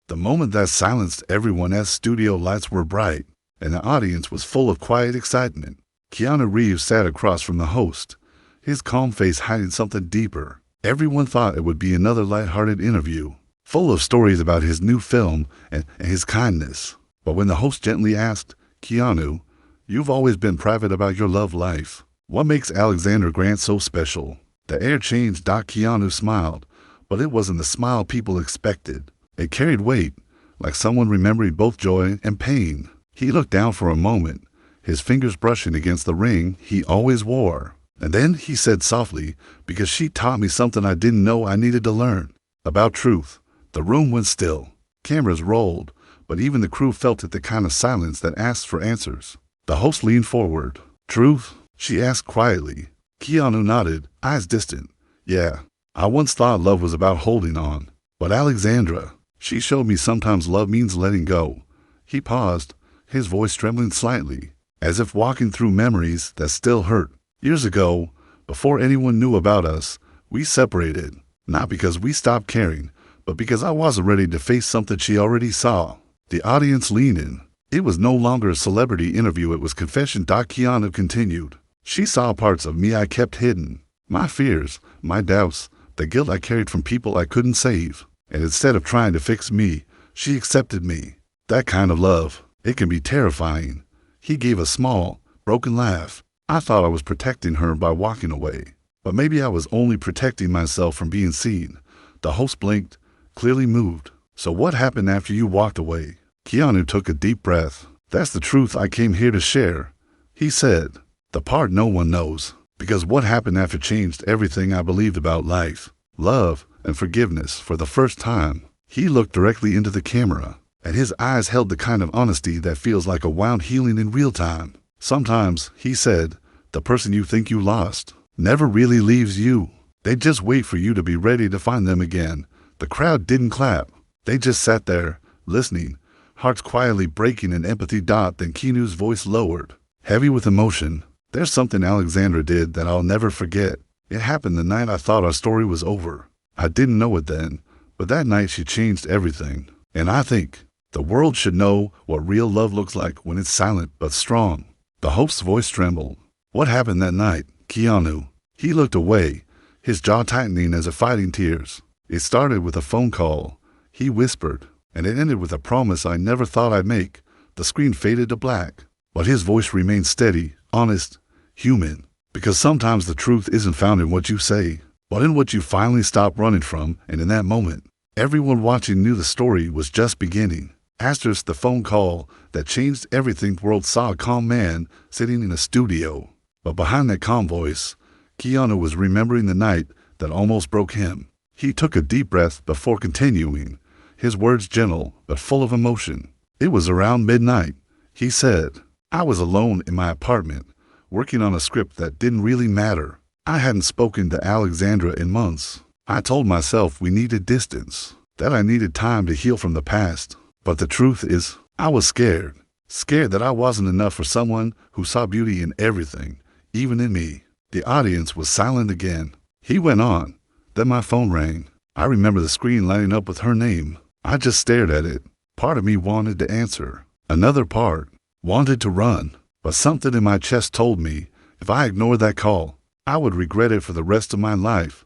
The moment that silenced everyone as studio lights were bright, and the audience was full of quiet excitement. Keanu Reeves sat across from the host, his calm face hiding something deeper. Everyone thought it would be another lighthearted interview, full of stories about his new film and his kindness. But when the host gently asked, "Keanu, you've always been private about your love life. What makes Alexandra Grant so special?" The air changed. Keanu smiled, but it wasn't the smile people expected. It carried weight, like someone remembering both joy and pain. He looked down for a moment, his fingers brushing against the ring he always wore. And then he said softly, "Because she taught me something I didn't know I needed to learn. About truth." The room went still. Cameras rolled, but even the crew felt it, the kind of silence that asks for answers. The host leaned forward. "Truth?" she asked quietly. Keanu nodded, eyes distant. "Yeah, I once thought love was about holding on. But Alexandra, she showed me sometimes love means letting go." He paused, his voice trembling slightly, as if walking through memories that still hurt. "Years ago, before anyone knew about us, we separated. Not because we stopped caring, but because I wasn't ready to face something she already saw." The audience leaned in. It was no longer a celebrity interview, it was confession. Keanu continued. "She saw parts of me I kept hidden. My fears, my doubts, the guilt I carried from people I couldn't save. And instead of trying to fix me, she accepted me. That kind of love, it can be terrifying." He gave a small, broken laugh. "I thought I was protecting her by walking away. But maybe I was only protecting myself from being seen." The host blinked, clearly moved. "So what happened after you walked away?" Keanu took a deep breath. "That's the truth I came here to share," he said. "The part no one knows. Because what happened after changed everything I believed about life, love, and forgiveness for the first time." He looked directly into the camera, and his eyes held the kind of honesty that feels like a wound healing in real time. "Sometimes," he said, "the person you think you lost never really leaves you. They just wait for you to be ready to find them again." The crowd didn't clap. They just sat there, listening, hearts quietly breaking in empathy. Then Keanu's voice lowered, heavy with emotion. "There's something Alexandra did that I'll never forget. It happened the night I thought our story was over. I didn't know it then, but that night she changed everything. And I think the world should know what real love looks like when it's silent but strong." The host's voice trembled. "What happened that night, Keanu?" He looked away, his jaw tightening as if fighting tears. "It started with a phone call," he whispered, "and it ended with a promise I never thought I'd make." The screen faded to black, but his voice remained steady, honest, human. Because sometimes the truth isn't found in what you say, but in what you finally stop running from. And in that moment, everyone watching knew the story was just beginning. The phone call that changed everything. The world saw a calm man sitting in a studio. But behind that calm voice, Keanu was remembering the night that almost broke him. He took a deep breath before continuing, his words gentle but full of emotion. "It was around midnight," he said. "I was alone in my apartment, working on a script that didn't really matter. I hadn't spoken to Alexandra in months. I told myself we needed distance, that I needed time to heal from the past. But the truth is, I was scared. Scared that I wasn't enough for someone who saw beauty in everything, even in me." The audience was silent again. He went on. "Then my phone rang. I remember the screen lighting up with her name. I just stared at it. Part of me wanted to answer. Another part wanted to run. But something in my chest told me if I ignored that call, I would regret it for the rest of my life."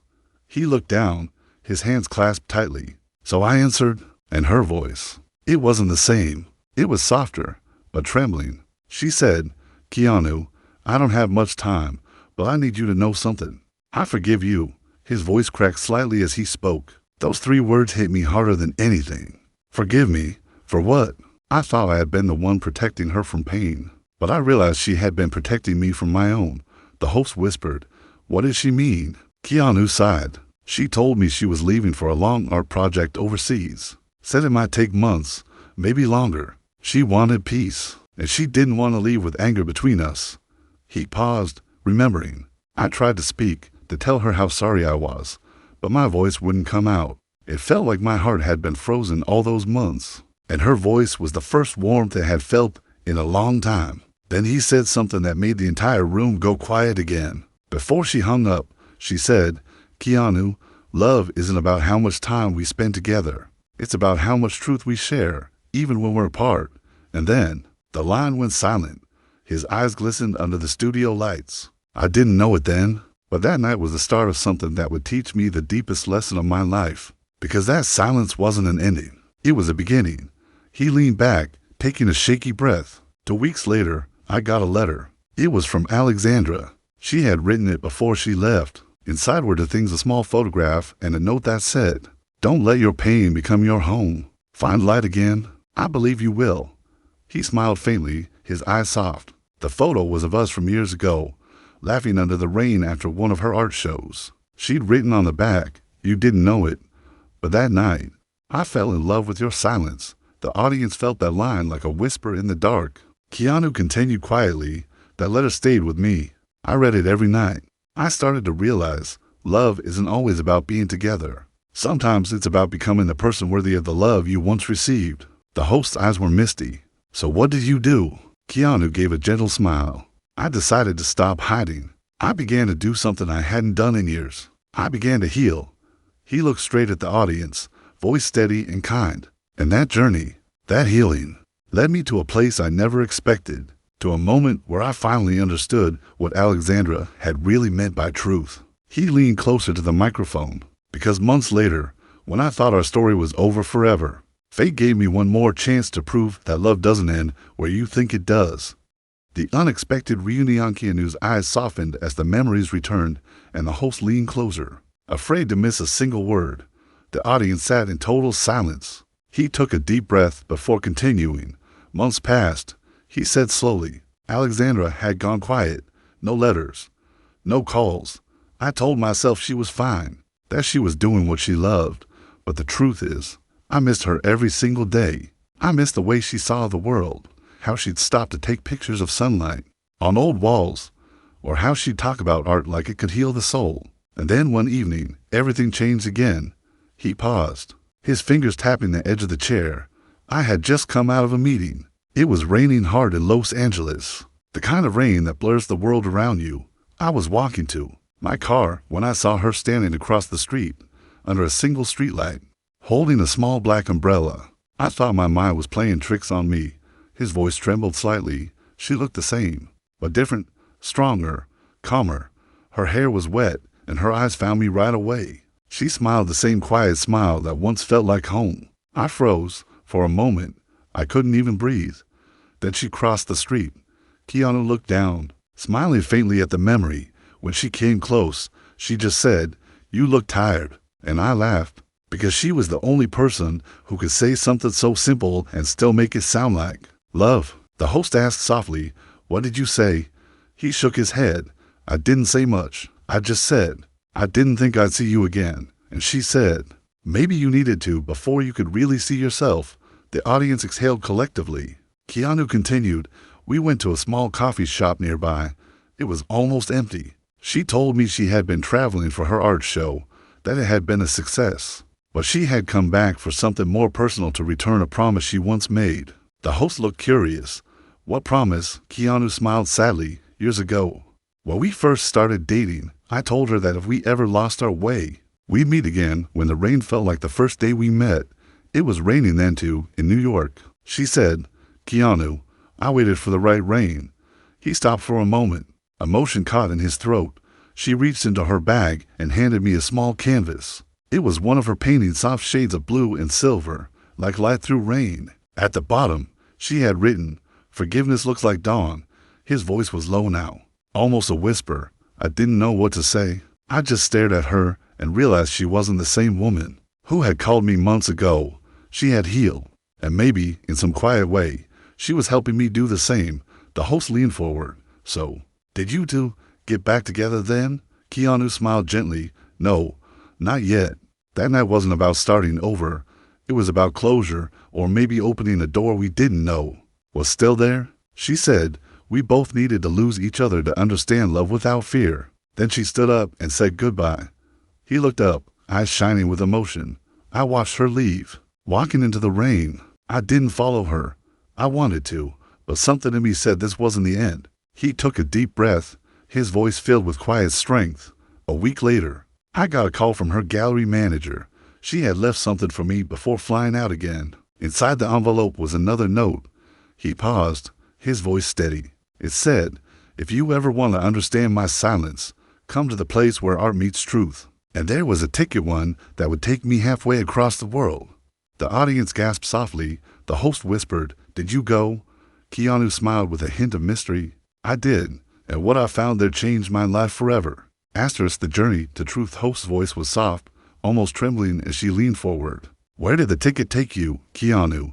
He looked down, his hands clasped tightly. "So I answered," and her voice, it wasn't the same. It was softer, but trembling. She said, "Keanu, I don't have much time, but I need you to know something. I forgive you." His voice cracked slightly as he spoke. Those 3 words hit me harder than anything. "Forgive me? For what?" I thought I had been the one protecting her from pain, but I realized she had been protecting me from my own. The host whispered, "What did she mean?" Keanu sighed. "She told me she was leaving for a long art project overseas. Said it might take months, maybe longer. She wanted peace, and she didn't want to leave with anger between us." He paused, remembering. I tried to speak, to tell her how sorry I was, but my voice wouldn't come out. It felt like my heart had been frozen all those months, and her voice was the first warmth I had felt in a long time. Then he said something that made the entire room go quiet again. Before she hung up, she said, "Keanu, love isn't about how much time we spend together. It's about how much truth we share, even when we're apart. And then, the line went silent. His eyes glistened under the studio lights. I didn't know it then, but that night was the start of something that would teach me the deepest lesson of my life. Because that silence wasn't an ending. It was a beginning. He leaned back, taking a shaky breath. 2 weeks later, I got a letter. It was from Alexandra. She had written it before she left. Inside were the things: a small photograph and a note that said, "Don't let your pain become your home. Find light again. I believe you will." He smiled faintly, his eyes soft. The photo was of us from years ago, laughing under the rain after one of her art shows. She'd written on the back, "You didn't know it, but that night, I fell in love with your silence." The audience felt that line like a whisper in the dark. Keanu continued quietly. That letter stayed with me. I read it every night. I started to realize love isn't always about being together. Sometimes it's about becoming the person worthy of the love you once received. The host's eyes were misty. "So what did you do?" Keanu gave a gentle smile. "I decided to stop hiding. I began to do something I hadn't done in years. I began to heal." He looked straight at the audience, voice steady and kind. And that journey, that healing, led me to a place I never expected, to a moment where I finally understood what Alexandra had really meant by truth. He leaned closer to the microphone, because months later, when I thought our story was over forever, fate gave me one more chance to prove that love doesn't end where you think it does. The unexpected reunion. Keanu's eyes softened as the memories returned, and the host leaned closer, afraid to miss a single word. The audience sat in total silence. He took a deep breath before continuing. Months passed. He said slowly. Alexandra had gone quiet. No letters. No calls. I told myself she was fine, that she was doing what she loved. But the truth is, I missed her every single day. I missed the way she saw the world, how she'd stop to take pictures of sunlight on old walls, or how she'd talk about art like it could heal the soul. And then one evening, everything changed again. He paused, his fingers tapping the edge of the chair. I had just come out of a meeting. It was raining hard in Los Angeles, the kind of rain that blurs the world around you. I was walking to my car when I saw her standing across the street, under a single streetlight, holding a small black umbrella. I thought my mind was playing tricks on me. His voice trembled slightly. She looked the same, but different, stronger, calmer. Her hair was wet, and her eyes found me right away. She smiled the same quiet smile that once felt like home. I froze. For a moment, I couldn't even breathe. Then she crossed the street. Keanu looked down, smiling faintly at the memory. When she came close, she just said, "You look tired." And I laughed, because she was the only person who could say something so simple and still make it sound like love. The host asked softly, "What did you say?" He shook his head. "I didn't say much. I just said, I didn't think I'd see you again." And she said, "Maybe you needed to before you could really see yourself." The audience exhaled collectively. Keanu continued, "We went to a small coffee shop nearby. It was almost empty. She told me she had been traveling for her art show, that it had been a success. But she had come back for something more personal, to return a promise she once made." The host looked curious. "What promise?" Keanu smiled sadly. "Years ago, when we first started dating, I told her that if we ever lost our way, we'd meet again when the rain felt like the first day we met. It was raining then too, in New York." She said, "Keanu, I waited for the right rain." He stopped for a moment. Emotion caught in his throat. She reached into her bag and handed me a small canvas. It was one of her paintings, soft shades of blue and silver, like light through rain. At the bottom, she had written, "Forgiveness looks like dawn." His voice was low now, almost a whisper. I didn't know what to say. I just stared at her and realized she wasn't the same woman who had called me months ago. She had healed, and maybe, in some quiet way, she was helping me do the same. The host leaned forward. "So, did you two get back together then?" Keanu smiled gently. "No, not yet. That night wasn't about starting over. It was about closure, or maybe opening a door we didn't know was still there." She said, "We both needed to lose each other to understand love without fear." Then she stood up and said goodbye. He looked up, eyes shining with emotion. I watched her leave, walking into the rain. I didn't follow her. I wanted to, but something in me said this wasn't the end. He took a deep breath, his voice filled with quiet strength. A week later, I got a call from her gallery manager. She had left something for me before flying out again. Inside the envelope was another note. He paused, his voice steady. It said, "If you ever want to understand my silence, come to the place where art meets truth." And there was a ticket one that would take me halfway across the world. The audience gasped softly. The host whispered, "Did you go?" Keanu smiled with a hint of mystery. "I did, and what I found there changed my life forever." The journey to truth host's voice was soft, almost trembling as she leaned forward. "Where did the ticket take you, Keanu?"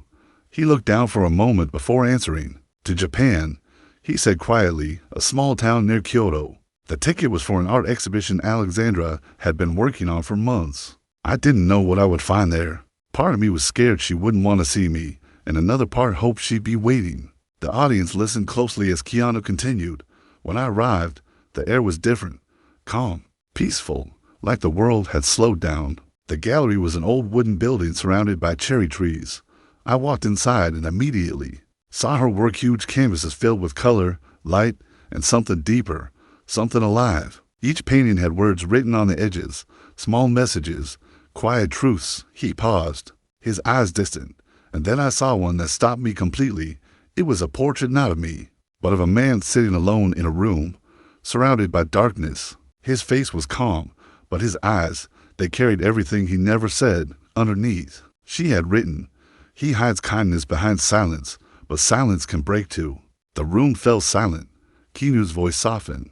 He looked down for a moment before answering. "To Japan," he said quietly, "a small town near Kyoto." The ticket was for an art exhibition Alexandra had been working on for months. I didn't know what I would find there. Part of me was scared she wouldn't want to see me, and another part hoped she'd be waiting. The audience listened closely as Keanu continued. "When I arrived, the air was different, calm, peaceful, like the world had slowed down. The gallery was an old wooden building surrounded by cherry trees. I walked inside and immediately saw her work huge canvases filled with color, light, and something deeper. Something alive. Each painting had words written on the edges, small messages, quiet truths." He paused, his eyes distant, and then I saw one that stopped me completely. It was a portrait not of me, but of a man sitting alone in a room, surrounded by darkness. His face was calm, but his eyes, they carried everything he never said underneath. She had written, "He hides kindness behind silence, but silence can break too." The room fell silent. Keanu's voice softened.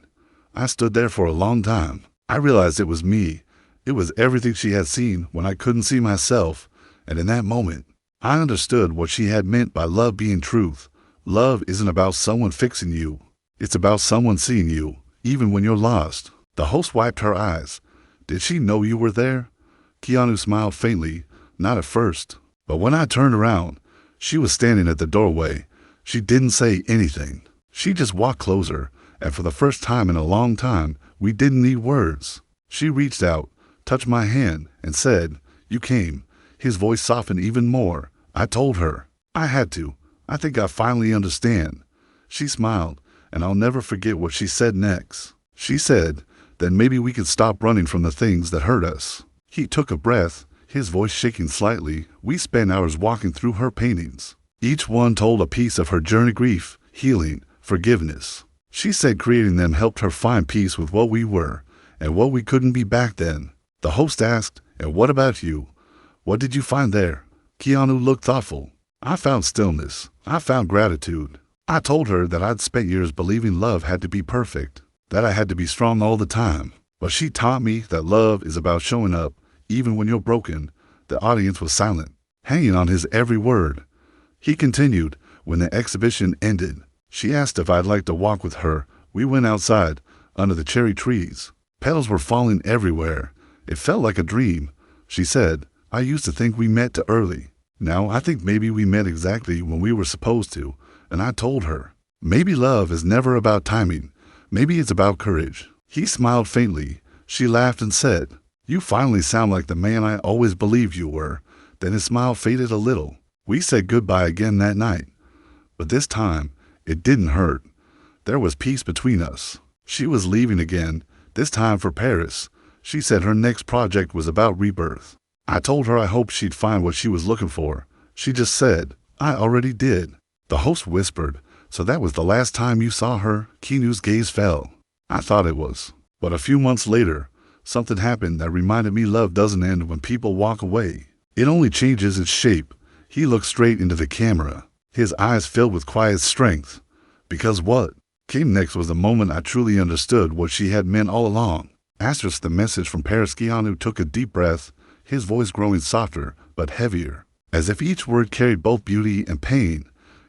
I stood there for a long time. I realized it was me. It was everything she had seen when I couldn't see myself, and in that moment, I understood what she had meant by love being truth. Love isn't about someone fixing you. It's about someone seeing you, even when you're lost. The host wiped her eyes. "Did she know you were there?" Keanu smiled faintly, not at first, but when I turned around, she was standing at the doorway. She didn't say anything. She just walked closer. And for the first time in a long time, we didn't need words. She reached out, touched my hand, and said, "You came." His voice softened even more. I told her. I had to. "I think I finally understand." She smiled, and I'll never forget what she said next. She said, "Then maybe we could stop running from the things that hurt us." He took a breath, his voice shaking slightly. We spent hours walking through her paintings. Each one told a piece of her journey, grief, healing, forgiveness. She said creating them helped her find peace with what we were and what we couldn't be back then. The host asked, "And what about you? What did you find there?" Keanu looked thoughtful. "I found stillness. I found gratitude." I told her that I'd spent years believing love had to be perfect, that I had to be strong all the time. But she taught me that love is about showing up, even when you're broken. The audience was silent, hanging on his every word. He continued, "When the exhibition ended, she asked if I'd like to walk with her. We went outside, under the cherry trees. Petals were falling everywhere. It felt like a dream." She said, "I used to think we met too early. Now I think maybe we met exactly when we were supposed to." And I told her, "Maybe love is never about timing. Maybe it's about courage." He smiled faintly. She laughed and said, "You finally sound like the man I always believed you were." Then his smile faded a little. We said goodbye again that night. But this time, it didn't hurt. There was peace between us. She was leaving again, this time for Paris. She said her next project was about rebirth. I told her I hoped she'd find what she was looking for. She just said, "I already did." The host whispered, "So that was the last time you saw her?" Keanu's gaze fell. I thought it was. But a few months later, something happened that reminded me love doesn't end when people walk away. It only changes its shape. He looked straight into the camera, his eyes filled with quiet strength. Because what came next was the moment I truly understood what she had meant all along. The message from Paris. Keanu took a deep breath, his voice growing softer but heavier, as if each word carried both beauty and pain.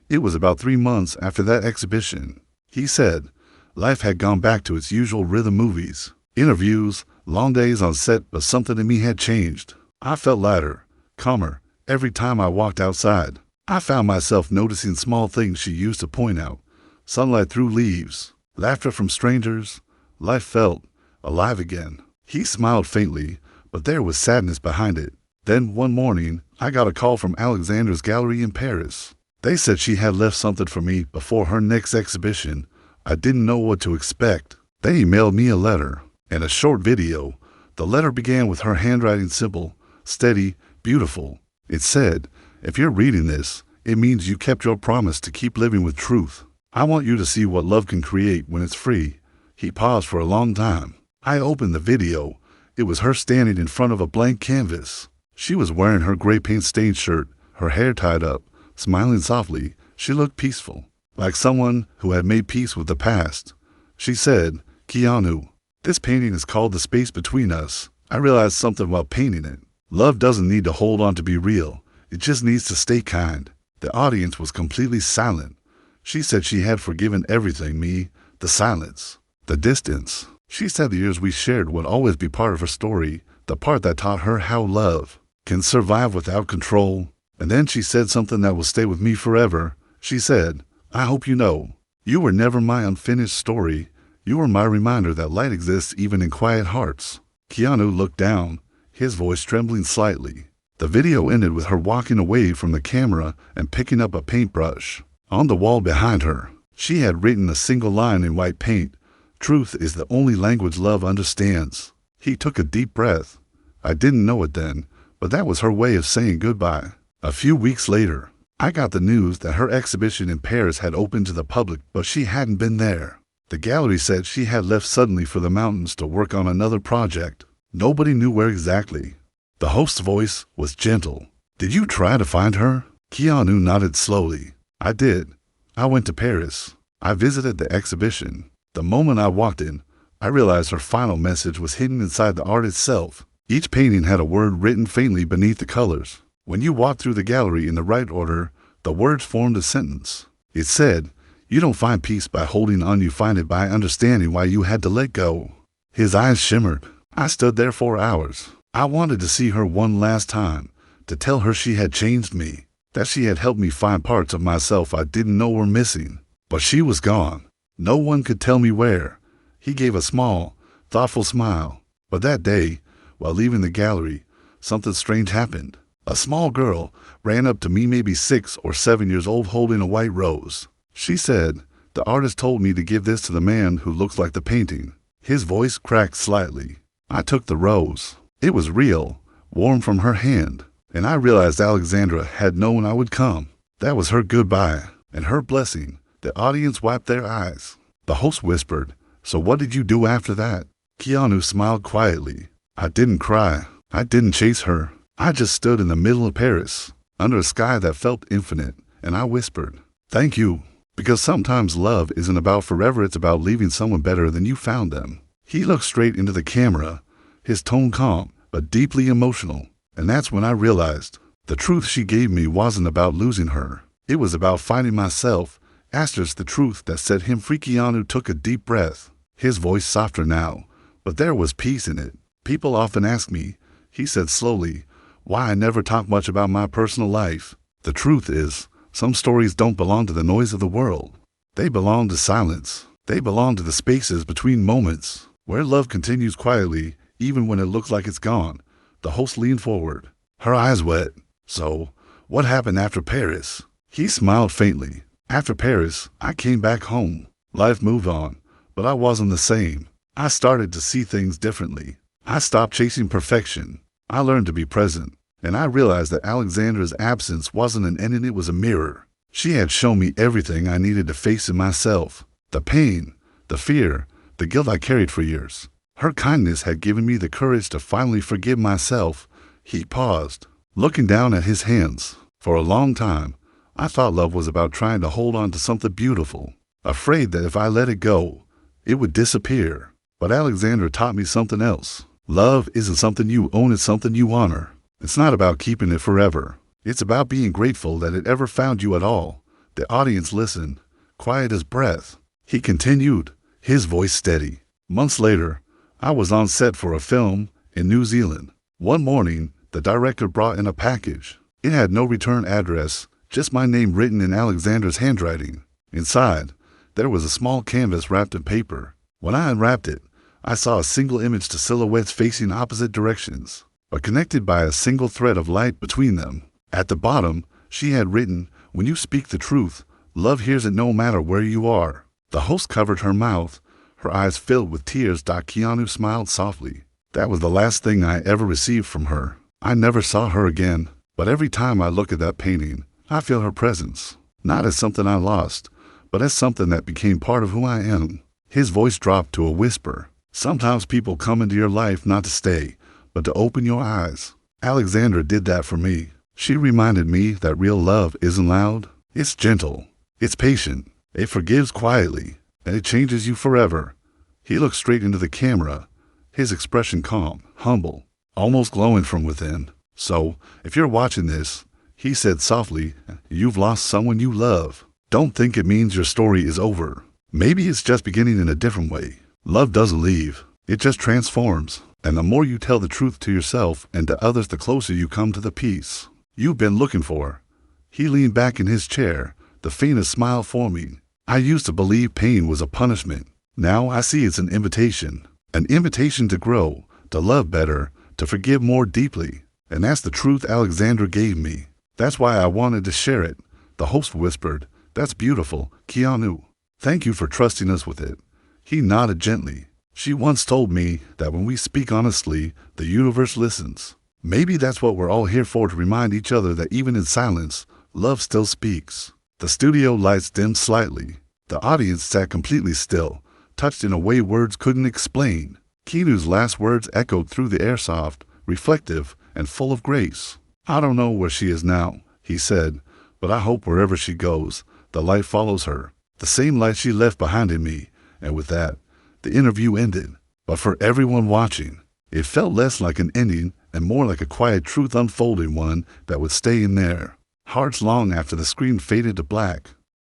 It was about 3 months after that exhibition. He said, life had gone back to its usual rhythm: movies, interviews, long days on set, but something in me had changed. I felt lighter, calmer, every time I walked outside. I found myself noticing small things she used to point out: sunlight through leaves, laughter from strangers. Life felt alive again. He smiled faintly, but there was sadness behind it. Then one morning, I got a call from Alexandra's gallery in Paris. They said she had left something for me before her next exhibition. I didn't know what to expect. They emailed me a letter and a short video. The letter began with her handwriting simple: steady, beautiful. It said, "If you're reading this, it means you kept your promise to keep living with truth. I want you to see what love can create when it's free." He paused for a long time. I opened the video. It was her standing in front of a blank canvas. She was wearing her gray paint-stained shirt, her hair tied up, smiling softly. She looked peaceful, like someone who had made peace with the past. She said, "Keanu, this painting is called The Space Between Us. I realized something while painting it. Love doesn't need to hold on to be real. It just needs to stay kind." The audience was completely silent. She said she had forgiven everything, me, the silence, the distance. She said the years we shared would always be part of her story, the part that taught her how love can survive without control. And then she said something that will stay with me forever. She said, "I hope you know, you were never my unfinished story. You were my reminder that light exists even in quiet hearts." Keanu looked down, his voice trembling slightly. The video ended with her walking away from the camera and picking up a paintbrush. On the wall behind her, she had written a single line in white paint: "Truth is the only language love understands." He took a deep breath. I didn't know it then, but that was her way of saying goodbye. A few weeks later, I got the news that her exhibition in Paris had opened to the public, but she hadn't been there. The gallery said she had left suddenly for the mountains to work on another project. Nobody knew where exactly. The host's voice was gentle. "Did you try to find her?" Keanu nodded slowly. "I did. I went to Paris. I visited the exhibition. The moment I walked in, I realized her final message was hidden inside the art itself. Each painting had a word written faintly beneath the colors. When you walked through the gallery in the right order, the words formed a sentence. It said, 'You don't find peace by holding on, you find it by understanding why you had to let go.'" His eyes shimmered. I stood there for hours. I wanted to see her one last time, to tell her she had changed me, that she had helped me find parts of myself I didn't know were missing. But she was gone. No one could tell me where. He gave a small, thoughtful smile. But that day, while leaving the gallery, something strange happened. A small girl ran up to me, maybe 6 or 7 years old, holding a white rose. She said, "The artist told me to give this to the man who looks like the painting." His voice cracked slightly. I took the rose. It was real, warm from her hand, and I realized Alexandra had known I would come. That was her goodbye and her blessing. The audience wiped their eyes. The host whispered, "So what did you do after that?" Keanu smiled quietly. "I didn't cry. I didn't chase her. I just stood in the middle of Paris, under a sky that felt infinite, and I whispered, 'Thank you.' Because sometimes love isn't about forever, it's about leaving someone better than you found them." He looked straight into the camera, his tone calm, but deeply emotional. And that's when I realized the truth she gave me wasn't about losing her. It was about finding myself. Asterisk the truth that set him free. Keanu took a deep breath, his voice softer now, but there was peace in it. "People often ask me," he said slowly, "why I never talk much about my personal life. The truth is, some stories don't belong to the noise of the world. They belong to silence. They belong to the spaces between moments, where love continues quietly, even when it looks like it's gone." The host leaned forward, her eyes wet. "So, what happened after Paris?" He smiled faintly. "After Paris, I came back home. Life moved on, but I wasn't the same. I started to see things differently. I stopped chasing perfection. I learned to be present. And I realized that Alexandra's absence wasn't an ending, it was a mirror. She had shown me everything I needed to face in myself. The pain, the fear, the guilt I carried for years. Her kindness had given me the courage to finally forgive myself." He paused, looking down at his hands. "For a long time, I thought love was about trying to hold on to something beautiful, afraid that if I let it go, it would disappear. But Alexandra taught me something else. Love isn't something you own, it's something you honor. It's not about keeping it forever. It's about being grateful that it ever found you at all." The audience listened, quiet as breath. He continued, his voice steady. "Months later, I was on set for a film in New Zealand. One morning, the director brought in a package. It had no return address, just my name written in Alexandra's handwriting. Inside, there was a small canvas wrapped in paper. When I unwrapped it, I saw a single image to silhouettes facing opposite directions, but connected by a single thread of light between them. At the bottom, she had written, "When you speak the truth, love hears it no matter where you are." The host covered her mouth, her eyes filled with tears. Keanu smiled softly. That was the last thing I ever received from her. I never saw her again, but every time I look at that painting, I feel her presence, not as something I lost, but as something that became part of who I am. His voice dropped to a whisper. Sometimes people come into your life not to stay, but to open your eyes. Alexandra did that for me. She reminded me that real love isn't loud. It's gentle. It's patient. It forgives quietly, and it changes you forever. He looked straight into the camera, his expression calm, humble, almost glowing from within. So, if you're watching this, he said softly, you've lost someone you love. Don't think it means your story is over. Maybe it's just beginning in a different way. Love doesn't leave. It just transforms. And the more you tell the truth to yourself and to others, the closer you come to the peace you've been looking for. He leaned back in his chair, the faintest smile forming. I used to believe pain was a punishment. Now I see it's an invitation to grow, to love better, to forgive more deeply. And that's the truth Alexandra gave me. That's why I wanted to share it. The host whispered, "That's beautiful, Keanu. Thank you for trusting us with it." He nodded gently. She once told me that when we speak honestly, the universe listens. Maybe that's what we're all here for, to remind each other that even in silence, love still speaks. The studio lights dimmed slightly. The audience sat completely still, touched in a way words couldn't explain. Keanu's last words echoed through the air, soft, reflective, and full of grace. "I don't know where she is now," he said, "but I hope wherever she goes, the light follows her. The same light she left behind in me." And with that, the interview ended. But for everyone watching, it felt less like an ending and more like a quiet truth unfolding, one that would stay in their hearts long after the screen faded to black.